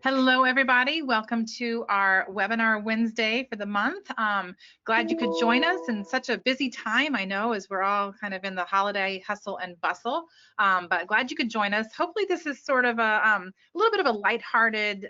Hello, everybody. Welcome to our webinar Wednesday for the month. Glad you could join us in such a busy time, I know, as we're all kind of in the holiday hustle and bustle, but glad you could join us. Hopefully this is sort of a little bit of a lighthearted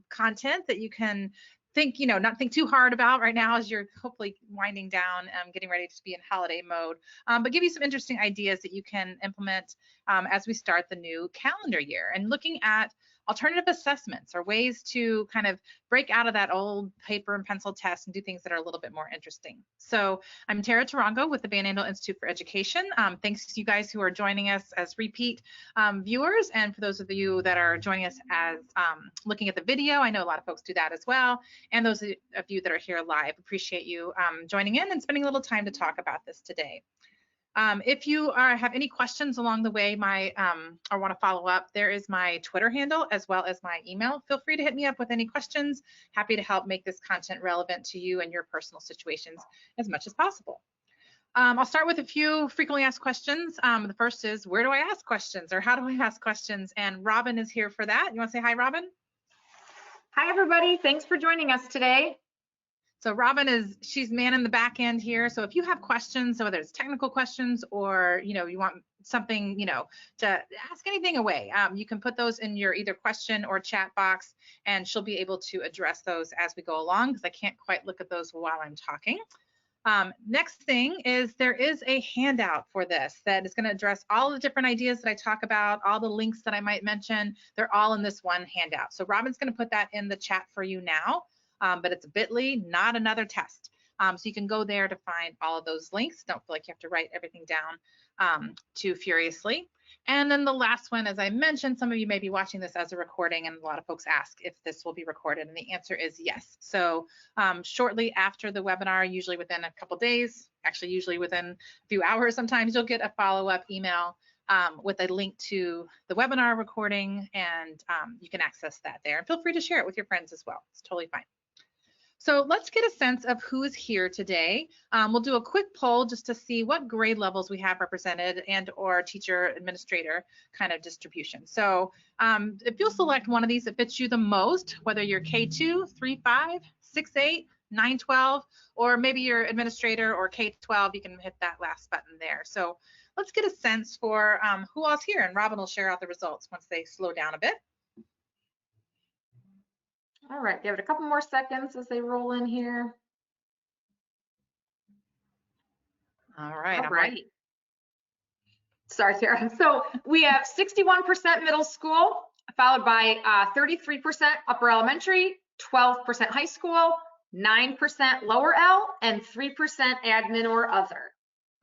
content that you can think, not think too hard about right now as you're hopefully winding down, getting ready to be in holiday mode, but give you some interesting ideas that you can implement as we start the new calendar year and looking at alternative assessments or ways to kind of break out of that old paper and pencil test and do things that are a little bit more interesting. So I'm Tara Tarango with the Van Andel Institute for Education. Thanks to you guys who are joining us as repeat viewers, and for those of you that are joining us as looking at the video, I know a lot of folks do that as well, and those of you that are here live, appreciate you joining in and spending a little time to talk about this today. If you have any questions along the way, or want to follow up, there is my Twitter handle as well as my email. Feel free to hit me up with any questions. Happy to help make this content relevant to you and your personal situations as much as possible. I'll start with a few frequently asked questions. The first is, where do I ask questions, or how do I ask questions? And Robin is here for that. You want to say hi, Robin? Hi, everybody. Thanks for joining us today. So Robin she's manning the back end here. So if you have questions, so whether it's technical questions or, you want something, to ask anything away, you can put those in your either question or chat box, and she'll be able to address those as we go along, because I can't quite look at those while I'm talking. Next thing is, there is a handout for this that is going to address all the different ideas that I talk about, all the links that I might mention. They're all in this one handout. So Robin's going to put that in the chat for you now. But it's bit.ly, not another test. So you can go there to find all of those links. Don't feel like you have to write everything down too furiously. And then the last one, as I mentioned, some of you may be watching this as a recording, and a lot of folks ask if this will be recorded, and the answer is yes. So shortly after the webinar, usually within a couple days, actually usually within a few hours sometimes, you'll get a follow-up email with a link to the webinar recording, and you can access that there. And feel free to share it with your friends as well. It's totally fine. So let's get a sense of who's here today. We'll do a quick poll just to see what grade levels we have represented and or teacher administrator kind of distribution. So if you'll select one of these that fits you the most, whether you're K2, 3-5, 6-8, 9-12, or maybe you're administrator or K-12, you can hit that last button there. So let's get a sense for who all's here, and Robin will share out the results once they slow down a bit. All right, give it a couple more seconds as they roll in here. All right. All right. Sorry, Sarah. So we have 61% middle school, followed by 33% upper elementary, 12% high school, 9% lower L, and 3% admin or other.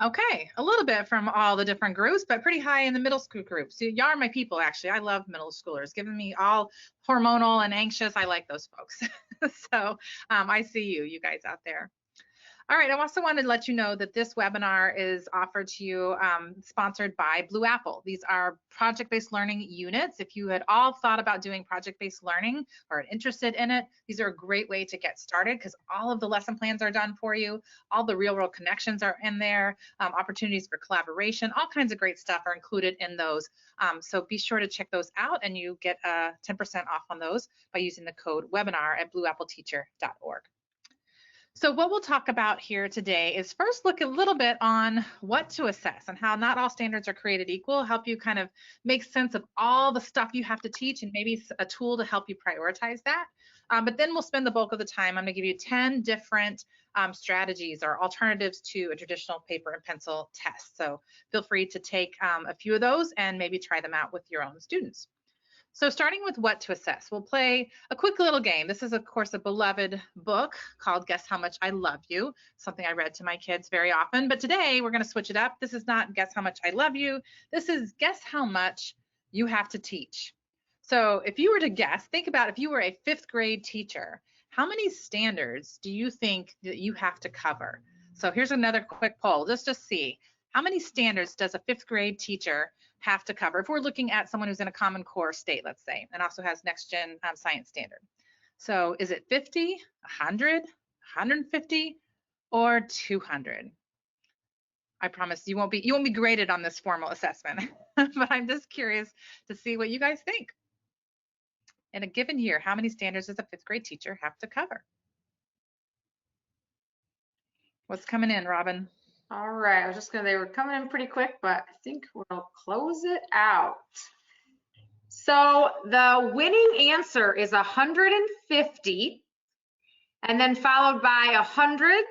Okay, a little bit from all the different groups, but pretty high in the middle school groups. So y'all are my people, actually. I love middle schoolers, giving me all hormonal and anxious. I like those folks. So I see you guys out there. All right, I also wanted to let you know that this webinar is offered to you, sponsored by Blue Apple. These are project-based learning units. If you had all thought about doing project-based learning or are interested in it, these are a great way to get started, because all of the lesson plans are done for you. All the real-world connections are in there. Opportunities for collaboration, all kinds of great stuff are included in those. So be sure to check those out, and you get 10% off on those by using the code webinar at blueappleteacher.org. So what we'll talk about here today is first look a little bit on what to assess and how not all standards are created equal, help you kind of make sense of all the stuff you have to teach, and maybe a tool to help you prioritize that. But then we'll spend the bulk of the time. I'm going to give you 10 different strategies or alternatives to a traditional paper and pencil test. So feel free to take a few of those and maybe try them out with your own students. So starting with what to assess, we'll play a quick little game. This is, of course, a beloved book called Guess How Much I Love You, something I read to my kids very often. But today we're going to switch it up. This is not Guess How Much I Love You. This is Guess How Much You Have to Teach. So if you were to guess, think about if you were a 5th grade teacher, how many standards do you think that you have to cover? So here's another quick poll. Let's just see. How many standards does a 5th grade teacher have to cover if we're looking at someone who's in a Common Core state, let's say, and also has Next Gen Science Standard? So is it 50, 100, 150, or 200? I promise you won't be graded on this formal assessment, but I'm just curious to see what you guys think. In a given year, how many standards does a fifth grade teacher have to cover? What's coming in, Robin? All right, I was just gonna, they were coming in pretty quick, but I think we'll close it out. So the winning answer is 150, and then followed by 100,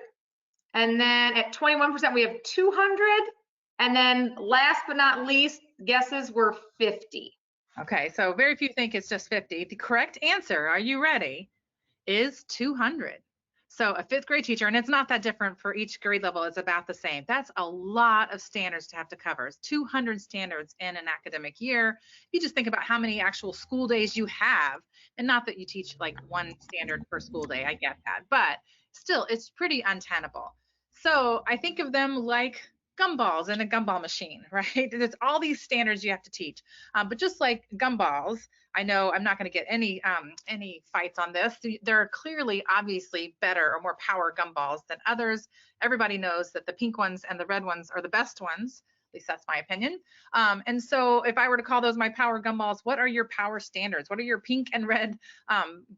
and then at 21% we have 200, and then last but not least, guesses were 50. Okay, so very few think it's just 50. The correct answer, are you ready, is 200. So a fifth grade teacher, and it's not that different for each grade level, it's about the same. That's a lot of standards to have to cover. It's 200 standards in an academic year. You just think about how many actual school days you have, and not that you teach like one standard per school day, I get that, but still, it's pretty untenable. So I think of them like gumballs in a gumball machine, right? There's all these standards you have to teach. But just like gumballs, I know I'm not going to get any fights on this. There are clearly, obviously, better or more power gumballs than others. Everybody knows that the pink ones and the red ones are the best ones. At least that's my opinion. And so if I were to call those my power gumballs, what are your power standards? What are your pink and red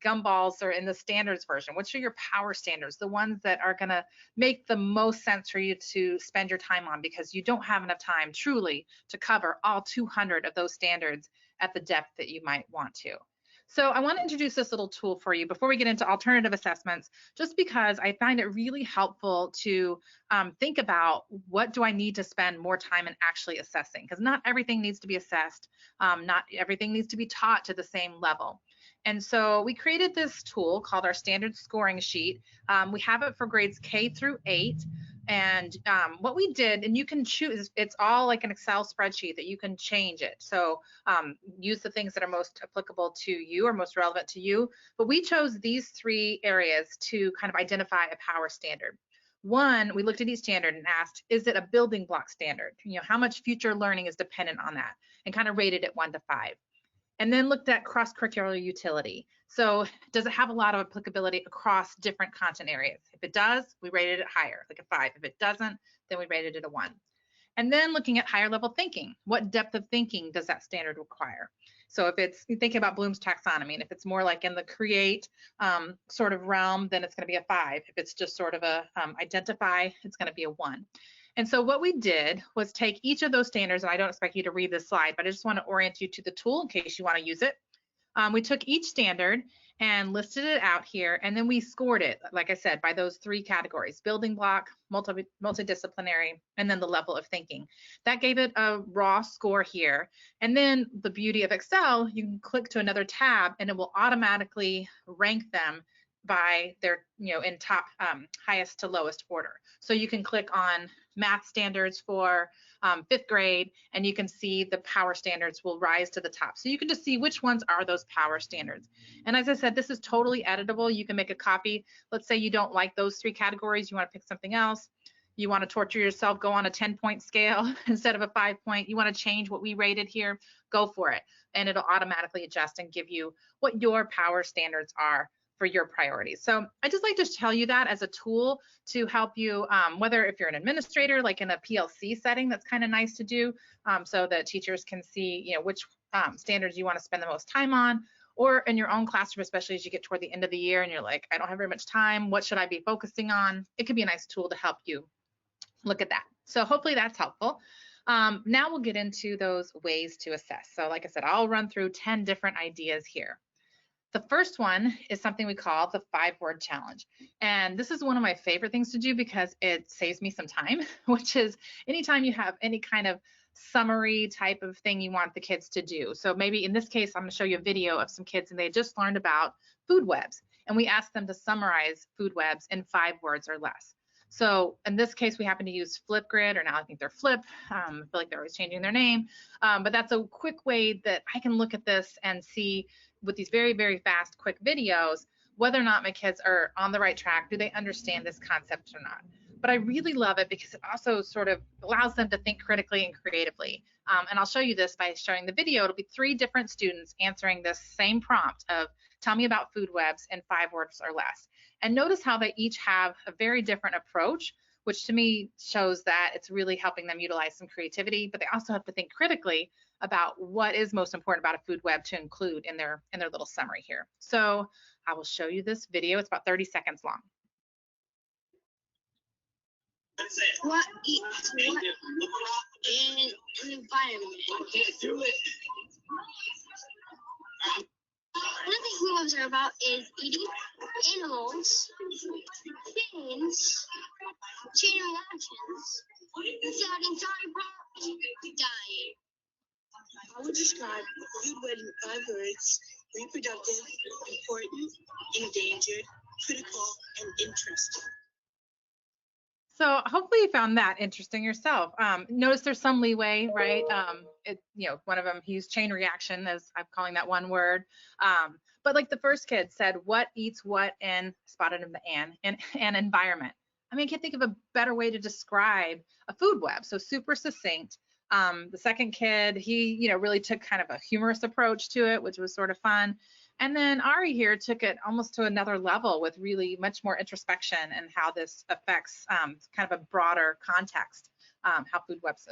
gumballs or in the standards version? What are your power standards? The ones that are going to make the most sense for you to spend your time on, because you don't have enough time truly to cover all 200 of those standards at the depth that you might want to. So I want to introduce this little tool for you before we get into alternative assessments, just because I find it really helpful to think about what do I need to spend more time in actually assessing, because not everything needs to be assessed. Not everything needs to be taught to the same level. And so we created this tool called our standard scoring sheet. We have it for grades K through 8. And what we did, and you can choose, it's all like an Excel spreadsheet that you can change it. So use the things that are most applicable to you or most relevant to you. But we chose these 3 areas to kind of identify a power standard. One, we looked at each standard and asked, is it a building block standard? You know, how much future learning is dependent on that? And kind of rated it 1 to 5. And then looked at cross-curricular utility. So does it have a lot of applicability across different content areas? If it does, we rated it higher, like a 5. If it doesn't, then we rated it a 1. And then looking at higher level thinking, what depth of thinking does that standard require? So if it's, you thinking about Bloom's taxonomy, and if it's more like in the create sort of realm, then it's going to be a 5. If it's just sort of a identify, it's going to be a 1. And so what we did was take each of those standards, and I don't expect you to read this slide, but I just want to orient you to the tool in case you want to use it. We took each standard and listed it out here, and then we scored it, like I said, by those 3 categories: building block, multidisciplinary, and then the level of thinking. That gave it a raw score here. And then the beauty of Excel, you can click to another tab and it will automatically rank them by their, in top highest to lowest order. So you can click on math standards for 5th grade, and you can see the power standards will rise to the top. So you can just see which ones are those power standards. And as I said, this is totally editable. You can make a copy. Let's say you don't like those 3 categories. You want to pick something else. You want to torture yourself, go on a 10-point scale instead of a 5-point. You want to change what we rated here, go for it. And it'll automatically adjust and give you what your power standards are for your priorities. So I just like to tell you that as a tool to help you, whether if you're an administrator, like in a PLC setting, that's kind of nice to do, so that teachers can see, which standards you want to spend the most time on, or in your own classroom, especially as you get toward the end of the year and you're like, I don't have very much time, what should I be focusing on? It could be a nice tool to help you look at that. So hopefully that's helpful. Now we'll get into those ways to assess. So like I said, I'll run through 10 different ideas here. The first one is something we call the 5-word challenge. And this is one of my favorite things to do because it saves me some time, which is anytime you have any kind of summary type of thing you want the kids to do. So maybe in this case, I'm going to show you a video of some kids and they just learned about food webs. And we asked them to summarize food webs in 5 words or less. So in this case, we happen to use Flipgrid, or now I think they're Flip. I feel like they're always changing their name. But that's a quick way that I can look at this and see with these very, very fast, quick videos, whether or not my kids are on the right track. Do they understand this concept or not? But I really love it because it also sort of allows them to think critically and creatively. And I'll show you this by showing the video. It'll be 3 different students answering this same prompt of tell me about food webs in 5 words or less. And notice how they each have a very different approach which to me shows that it's really helping them utilize some creativity, but they also have to think critically about what is most important about a food web to include in their little summary here. So I will show you this video. It's about 30 seconds long. What eats what in an environment? One of the food webs are about is eating animals, things, chain reactions, without entire dying. I would describe food web in 5 words: reproductive, important, endangered, critical, and interesting. So hopefully you found that interesting yourself. Notice there's some leeway, right? One of them, he used chain reaction as I'm calling that one word. But like the first kid said, what eats what in, spotted in the an environment. I mean, I can't think of a better way to describe a food web. So super succinct. The second kid, he, really took kind of a humorous approach to it, which was sort of fun. And then Ari here took it almost to another level with really much more introspection and how this affects kind of a broader context, how food webs,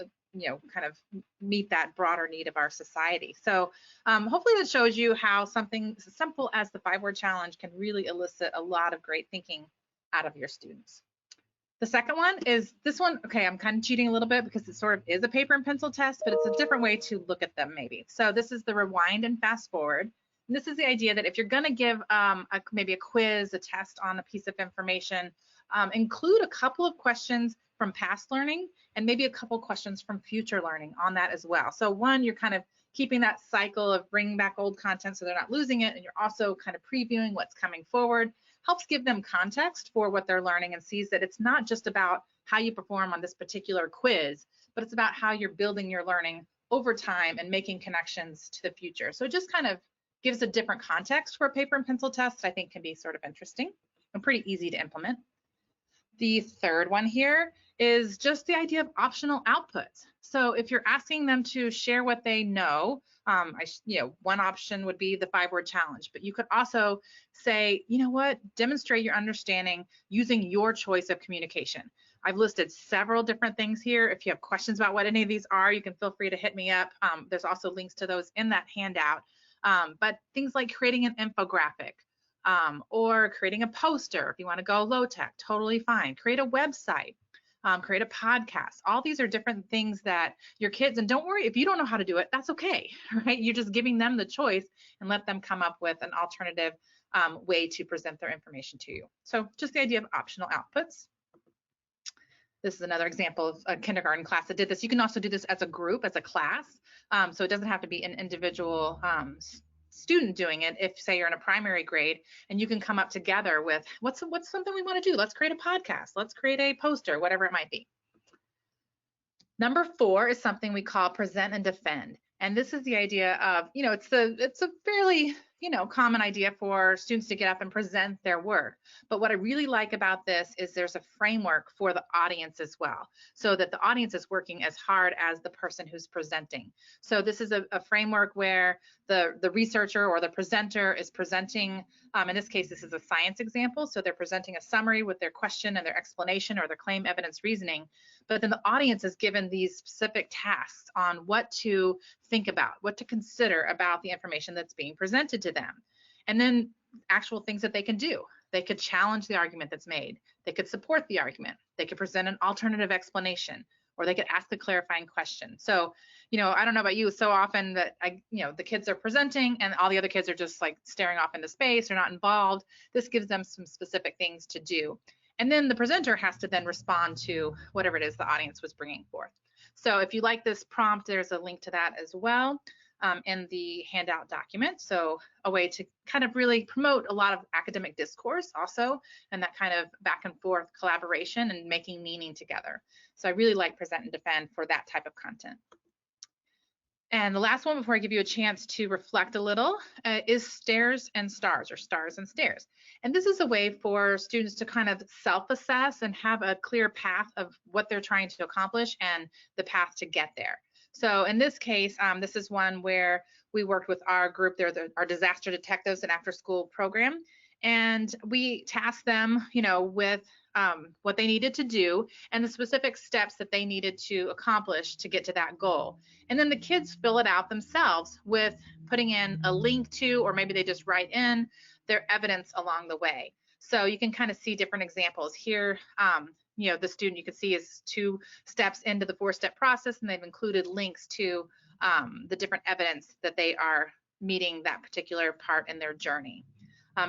kind of meet that broader need of our society. So hopefully that shows you how something as simple as the 5-word challenge can really elicit a lot of great thinking out of your students. The second one is this one. Okay, I'm kind of cheating a little bit because it sort of is a paper and pencil test, but it's a different way to look at them maybe. So this is the rewind and fast forward. And this is the idea that if you're going to give maybe a quiz, a test on a piece of information, include a couple of questions from past learning and maybe a couple questions from future learning on that as well. So one, you're kind of keeping that cycle of bringing back old content so they're not losing it, and you're also kind of previewing what's coming forward. Helps give them context for what they're learning and sees that it's not just about how you perform on this particular quiz, but it's about how you're building your learning over time and making connections to the future. So it just kind of gives a different context for a paper and pencil test, I think can be sort of interesting and pretty easy to implement. The third one here is just the idea of optional outputs. So if you're asking them to share what they know, one option would be the 5-word challenge, but you could also say, demonstrate your understanding using your choice of communication. I've listed several different things here. If you have questions about what any of these are, you can feel free to hit me up. There's also links to those in that handout. But things like creating an infographic or creating a poster, if you want to go low tech, totally fine. Create a website, create a podcast. All these are different things that your kids, and don't worry if you don't know how to do it, that's okay, right? You're just giving them the choice and let them come up with an alternative way to present their information to you. So just the idea of optional outputs. This is another example of a kindergarten class that did this. You can also do this as a group, as a class. So it doesn't have to be an individual student doing it. If say you're in a primary grade and you can come up together with what's something we want to do. Let's create a podcast. Let's create a poster, whatever it might be. Number 4 is something we call present and defend. And this is the idea of, it's a fairly, common idea for students to get up and present their work. But what I really like about this is there's a framework for the audience as well, so that the audience is working as hard as the person who's presenting. So this is a framework where the researcher or the presenter is presenting, in this case, this is a science example. So they're presenting a summary with their question and their explanation or their claim, evidence, reasoning. But then the audience is given these specific tasks on what to think about, what to consider about the information that's being presented to them. And then actual things that they can do. They could challenge the argument that's made. They could support the argument. They could present an alternative explanation, or they could ask a clarifying question. So, I don't know about you, so often that the kids are presenting and all the other kids are just like staring off into space or not involved. This gives them some specific things to do. And then the presenter has to then respond to whatever it is the audience was bringing forth. So if you like this prompt, there's a link to that as well in the handout document. So a way to kind of really promote a lot of academic discourse also, and that kind of back and forth collaboration and making meaning together. So I really like present and defend for that type of content. And the last one before I give you a chance to reflect a little is stairs and stars, or stars and stairs. And this is a way for students to kind of self-assess and have a clear path of what they're trying to accomplish and the path to get there. So in this case, this is one where we worked with our group. They're our disaster detectives and after school program. And we tasked them, with what they needed to do and the specific steps that they needed to accomplish to get to that goal. And then the kids fill it out themselves with putting in a link to, or maybe they just write in their evidence along the way. So you can kind of see different examples here. The student you can see is 2 steps into the 4-step process, and they've included links to the different evidence that they are meeting that particular part in their journey.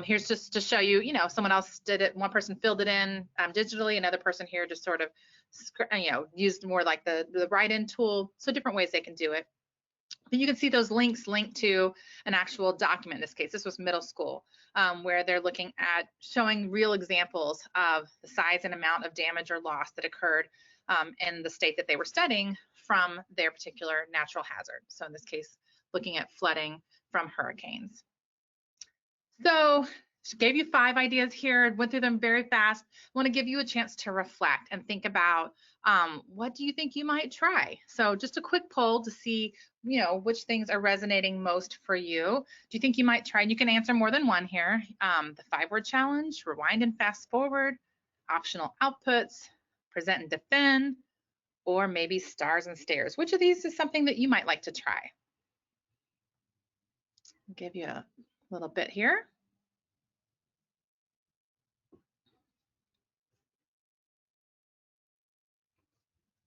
Here's just to show you, someone else did it. One person filled it in digitally. Another person here just sort of, used more like the write-in tool. So different ways they can do it. But you can see those links linked to an actual document. In this case, this was middle school, where they're looking at showing real examples of the size and amount of damage or loss that occurred in the state that they were studying from their particular natural hazard. So in this case, looking at flooding from hurricanes. So gave you 5 ideas here, went through them very fast. I want to give you a chance to reflect and think about what do you think you might try? So just a quick poll to see, which things are resonating most for you. Do you think you might try? And you can answer more than one here. The 5-word challenge, rewind and fast forward, optional outputs, present and defend, or maybe stars and stairs. Which of these is something that you might like to try? I'll give you a little bit here.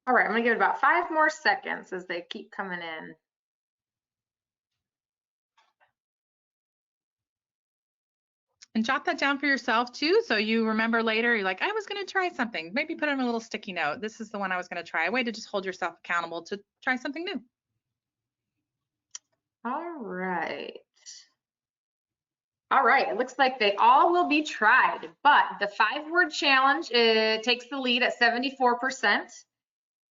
All right, I'm gonna give it about 5 more seconds as they keep coming in. And jot that down for yourself too, so you remember later, you're like, I was gonna try something. Maybe put on a little sticky note. This is the one I was gonna try. A way to just hold yourself accountable to try something new. All right. All right, it looks like they all will be tried, but the 5-word challenge takes the lead at 74%.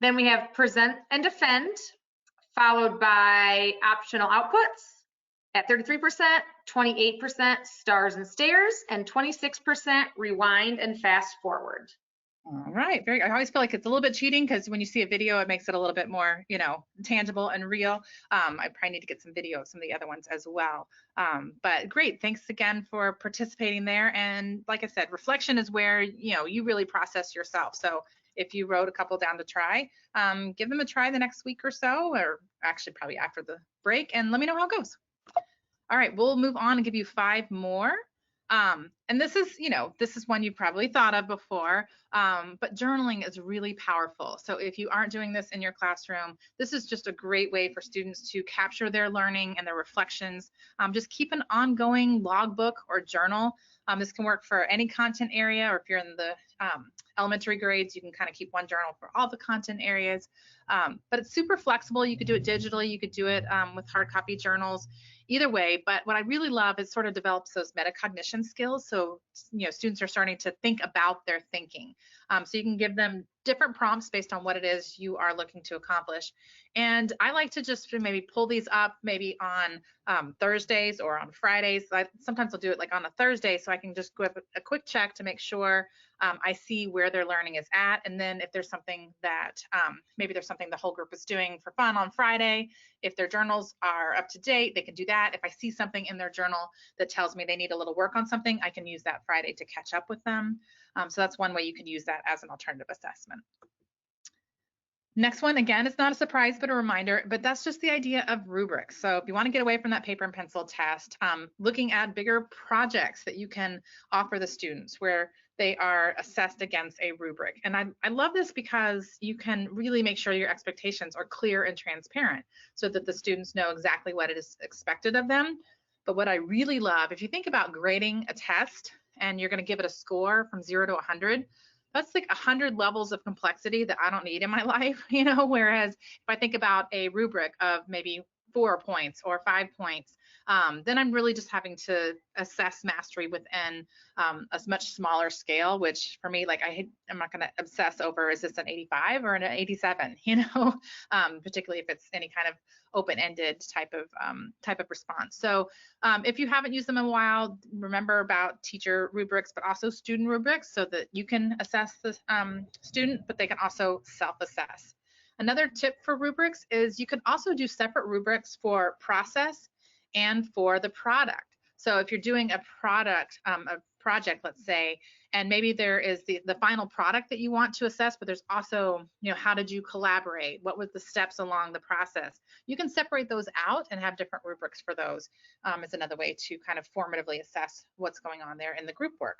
Then we have present and defend, followed by optional outputs at 33%, 28% stars and stairs, and 26% rewind and fast forward. All right, I always feel like it's a little bit cheating because when you see a video, it makes it a little bit more, tangible and real. I probably need to get some video of some of the other ones as well. But great, thanks again for participating there. And like I said, reflection is where, you really process yourself. So if you wrote a couple down to try, give them a try the next week or so, or actually probably after the break, and let me know how it goes. All right, we'll move on and give you 5 more. And this is one you've probably thought of before, but journaling is really powerful. So if you aren't doing this in your classroom, this is just a great way for students to capture their learning and their reflections. Just keep an ongoing logbook or journal. This can work for any content area, or if you're in the elementary grades, you can kind of keep one journal for all the content areas. But it's super flexible. You could do it digitally. You could do it with hard copy journals. Either way, but what I really love is sort of develops those metacognition skills. So, students are starting to think about their thinking. So you can give them different prompts based on what it is you are looking to accomplish. And I like to just maybe pull these up maybe on Thursdays or on Fridays. Sometimes I'll do it like on a Thursday so I can just give a quick check to make sure I see where their learning is at. And then if there's something that maybe there's something the whole group is doing for fun on Friday, if their journals are up to date, they can do that. If I see something in their journal that tells me they need a little work on something, I can use that Friday to catch up with them. So that's one way you can use that as an alternative assessment. Next one, again, it's not a surprise, but a reminder, but that's just the idea of rubrics. So if you want to get away from that paper and pencil test, looking at bigger projects that you can offer the students where they are assessed against a rubric. And I love this because you can really make sure your expectations are clear and transparent so that the students know exactly what it is expected of them. But what I really love, if you think about grading a test and you're going to give it a score from 0 to 100, that's like 100 levels of complexity that I don't need in my life, whereas if I think about a rubric of maybe 4 points or 5 points, then I'm really just having to assess mastery within a much smaller scale, which for me, like I'm not going to obsess over, is this an 85 or an 87, particularly if it's any kind of open-ended type of response. So if you haven't used them in a while, remember about teacher rubrics, but also student rubrics so that you can assess the student, but they can also self-assess. Another tip for rubrics is you can also do separate rubrics for process and for the product. So if you're doing a project, let's say, and maybe there is the final product that you want to assess, but there's also, how did you collaborate? What was the steps along the process? You can separate those out and have different rubrics for those as another way to kind of formatively assess what's going on there in the group work.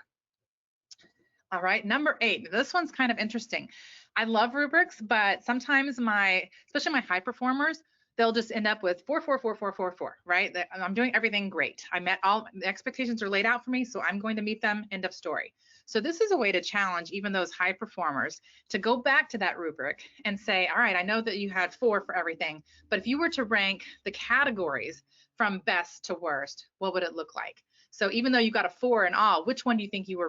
All right, number 8. This one's kind of interesting. I love rubrics, but sometimes especially my high performers, they'll just end up with 4, 4, 4, 4, 4, 4, right? I'm doing everything great. I met all the expectations are laid out for me, so I'm going to meet them, end of story. So this is a way to challenge even those high performers to go back to that rubric and say, all right, I know that you had 4 for everything, but if you were to rank the categories from best to worst, what would it look like? So even though you got a 4 in all, which one do you think you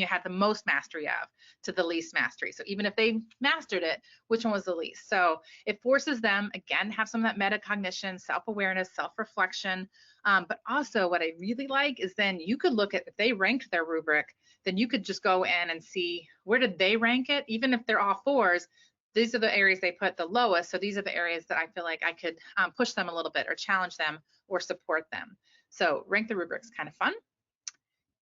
had the most mastery of to the least mastery? So even if they mastered it, which one was the least? So it forces them, again, have some of that metacognition, self-awareness, self-reflection. But also what I really like is then you could look at, if they ranked their rubric, then you could just go in and see where did they rank it? Even if they're all 4s, these are the areas they put the lowest. So these are the areas that I feel like I could push them a little bit or challenge them or support them. So rank the rubric's kind of fun.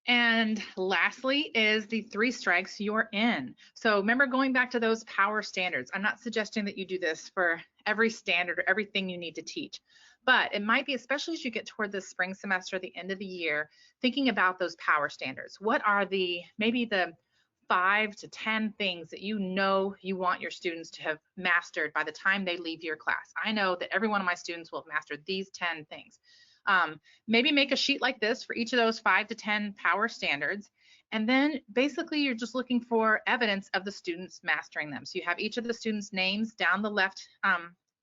And lastly is the 3 strikes you're in. So remember, going back to those power standards, I'm not suggesting that you do this for every standard or everything you need to teach, but it might be, especially as you get toward the spring semester, the end of the year, thinking about those power standards. What are maybe the 5 to 10 things that you want your students to have mastered by the time they leave your class? I know that every one of my students will have mastered these 10 things. Maybe make a sheet like this for each of those 5 to 10 power standards. And then basically you're just looking for evidence of the students mastering them. So you have each of the students' names down the left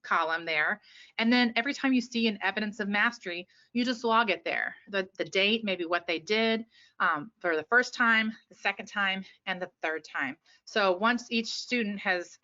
column there. And then every time you see an evidence of mastery, you just log it there. The date, maybe what they did for the first time, the second time, and the third time. So once a student has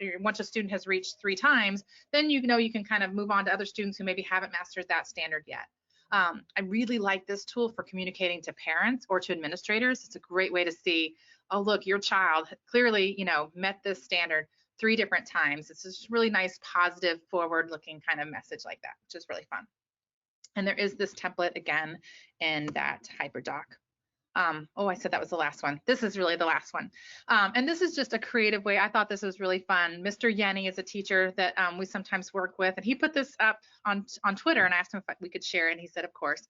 reached 3 times, then you can kind of move on to other students who maybe haven't mastered that standard yet. I really like this tool for communicating to parents or to administrators. It's a great way to see, oh, look, your child clearly, met this standard 3 different times. It's just really nice, positive, forward-looking kind of message like that, which is really fun. And there is this template again in that HyperDoc. I said that was the last one. This is really the last one. And this is just a creative way. I thought this was really fun. Mr. Yenny is a teacher that we sometimes work with, and he put this up on Twitter, and I asked him if we could share it, and he said, of course.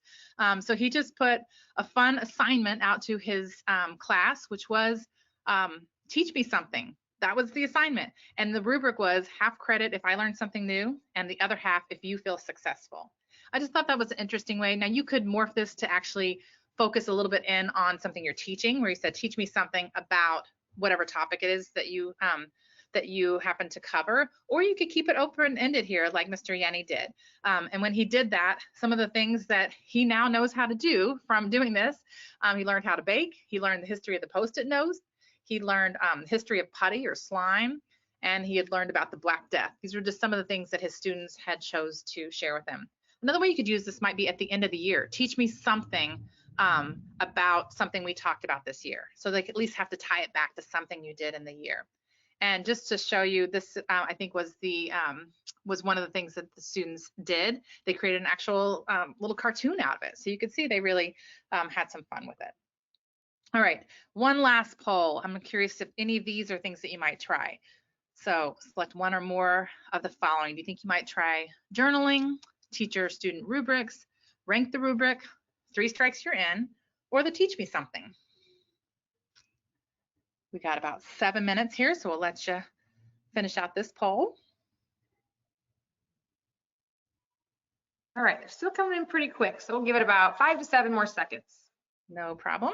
So he just put a fun assignment out to his class, which was teach me something. That was the assignment. And the rubric was half credit if I learned something new, and the other half if you feel successful. I just thought that was an interesting way. Now you could morph this to actually focus a little bit in on something you're teaching, where you said, teach me something about whatever topic it is that you happen to cover, or you could keep it open-ended here like Mr. Yenny did. And when he did that, some of the things that he now knows how to do from doing this, he learned how to bake, he learned the history of the Post-it notes, he learned history of putty or slime, and he had learned about the Black Death. These were just some of the things that his students had chose to share with him. Another way you could use this might be at the end of the year. Teach me something about something we talked about this year. So they at least have to tie it back to something you did in the year. And just to show you this, I think was one of the things that the students did. They created an actual little cartoon out of it. So you could see they really had some fun with it. All right, one last poll. I'm curious if any of these are things that you might try. So select one or more of the following. Do you think you might try journaling, teacher-student rubrics, rank the rubric, 3 strikes you're in, or the teach me something? We got about 7 minutes here, so we'll let you finish out this poll. All right, they're still coming in pretty quick, so we'll give it about 5 to 7 more seconds. No problem.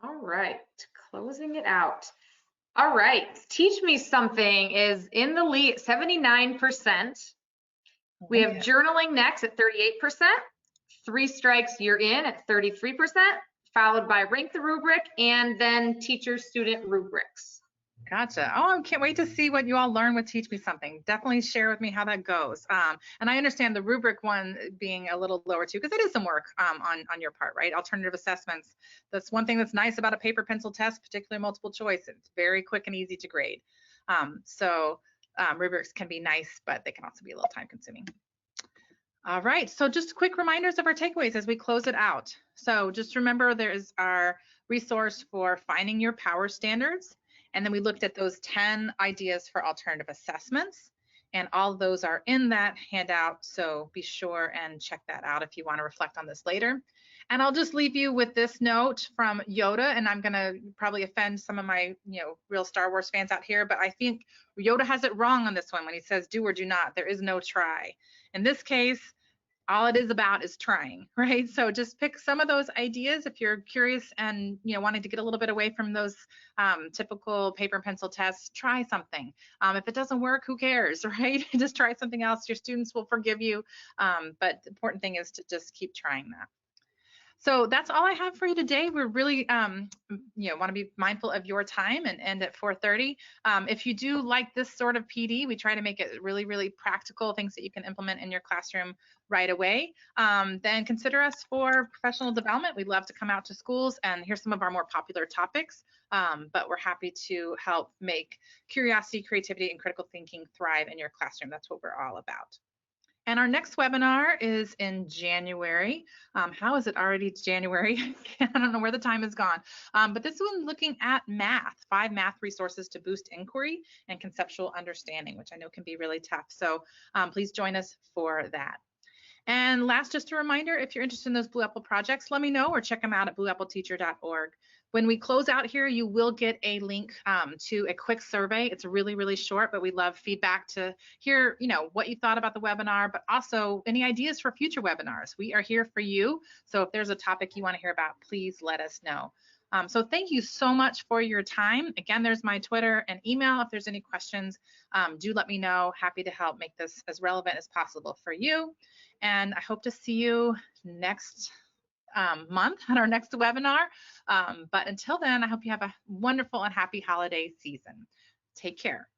All right, closing it out. All right, teach me something is in the lead, 79%. We have journaling next at 38%, 3 strikes you're in at 33%, followed by rank the rubric and then teacher student rubrics. Gotcha. Oh, I can't wait to see what you all learn with Teach Me Something. Definitely share with me how that goes. And I understand the rubric one being a little lower too, because it is some work on your part, right? Alternative assessments. That's one thing that's nice about a paper pencil test, particularly multiple choice. It's very quick and easy to grade. Rubrics can be nice, but they can also be a little time consuming. All right, so just quick reminders of our takeaways as we close it out. So just remember there is our resource for finding your power standards. And then we looked at those 10 ideas for alternative assessments. And all of those are in that handout. So be sure and check that out if you want to reflect on this later. And I'll just leave you with this note from Yoda, and I'm going to probably offend some of my, real Star Wars fans out here, but I think Yoda has it wrong on this one when he says do or do not. There is no try. In this case, all it is about is trying, right? So just pick some of those ideas if you're curious and wanting to get a little bit away from those typical paper and pencil tests. Try something. If it doesn't work, who cares, right? Just try something else. Your students will forgive you. But the important thing is to just keep trying that. So that's all I have for you today. We're really, want to be mindful of your time and end at 4:30. If you do like this sort of PD, we try to make it really, really practical, things that you can implement in your classroom right away. Then consider us for professional development. We'd love to come out to schools and hear some of our more popular topics, but we're happy to help make curiosity, creativity, and critical thinking thrive in your classroom. That's what we're all about. And our next webinar is in January. How is it already January? I don't know where the time has gone. But this one looking at math, 5 math resources to boost inquiry and conceptual understanding, which I know can be really tough. So please join us for that. And last, just a reminder, if you're interested in those Blue Apple projects, let me know or check them out at blueappleteacher.org. When we close out here, you will get a link to a quick survey. It's really, really short, but we love feedback to hear, what you thought about the webinar, but also any ideas for future webinars. We are here for you. So if there's a topic you want to hear about, please let us know. So thank you so much for your time. Again, there's my Twitter and email. If there's any questions, do let me know. Happy to help make this as relevant as possible for you. And I hope to see you next month on our next webinar. But until then, I hope you have a wonderful and happy holiday season. Take care.